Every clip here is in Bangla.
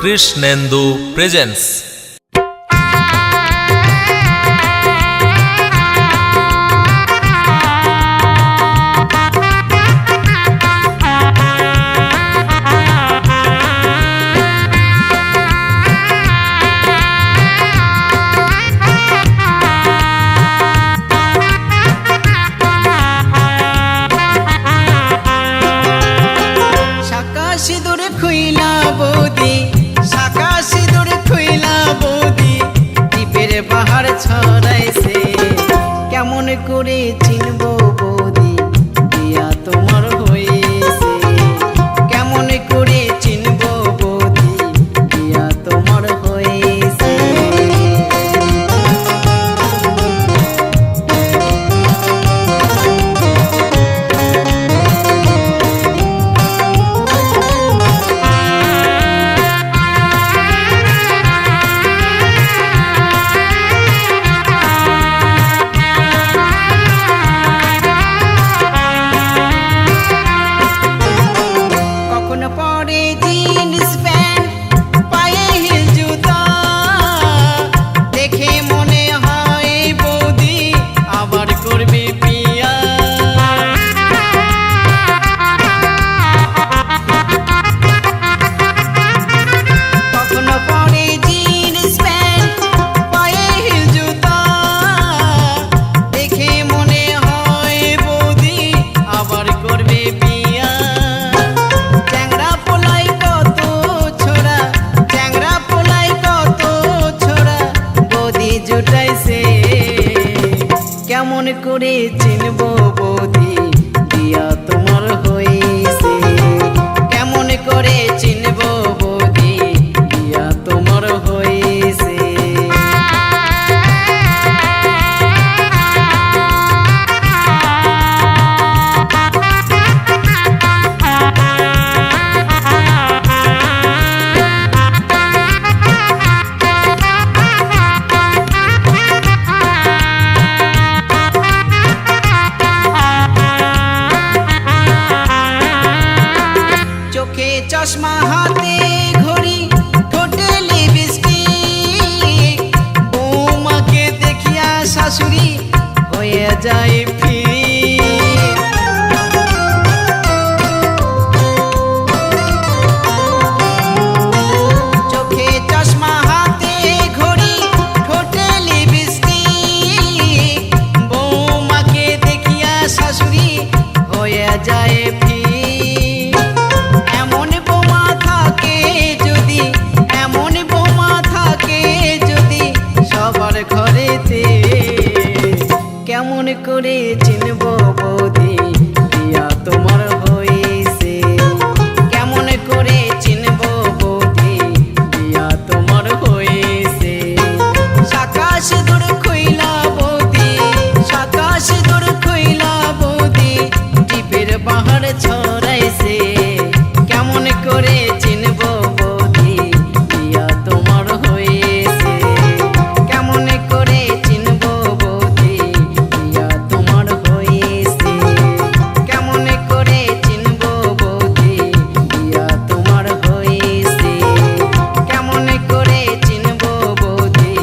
কৃষ্ণেন্দু প্রেজেন্টস। সিঁদুর খুইলা বৌদি, শাখা সিঁদুর খুইলা বৌদি, টিপের বাহার ছড়াইছে। কেমন করে চিনবো বৌদি বিয়া তোমার হয়েছে? কেমন করে চিনবো বৌদি বিয়া তোমার হয়েছে? কেমন করে চিনবো বৌদি বিয়া তোমার হয়েছে? কেমন করে চিনবো বৌদি বিয়া তোমার হয়েছে? চশমা হাতে ঘড়ি, ঠোঁটে লিপস্টিক, বৌমাকে দেখিয়া শাশুড়ি হয়ে যায় ফিরি। চোখে চশমা হাতে ঘড়ি, ঠোঁটে লিপস্টিক, বৌমাকে দেখিয়া শাশুড়ি হয়ে যায় ফিরি। কেমন করে চিনবো বৌদি বিয়া তোমার হয়েছে? কেমন করে চিনবো বৌদি বিয়া তোমার হয়েছে? শাখা সিঁদুর খুইলা বৌদি, শাখা সিঁদুর খুইলা বৌদি, টিপের বাহার ছড়াইছে। কেমন করে চিনবো বৌদি বিয়া তোমার হয়েছে? কেমন করে চিনবো বৌদি বিয়া তোমার হয়েছে? কেমন করে চিনবো বৌদি বিয়া তোমার হয়েছে? কেমন করে চিনবো বৌদি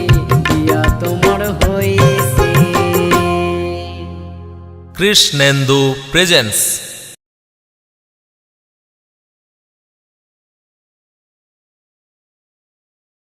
বিয়া তোমার হয়েছে? কৃষ্ণেন্দু প্রেজেন্টস।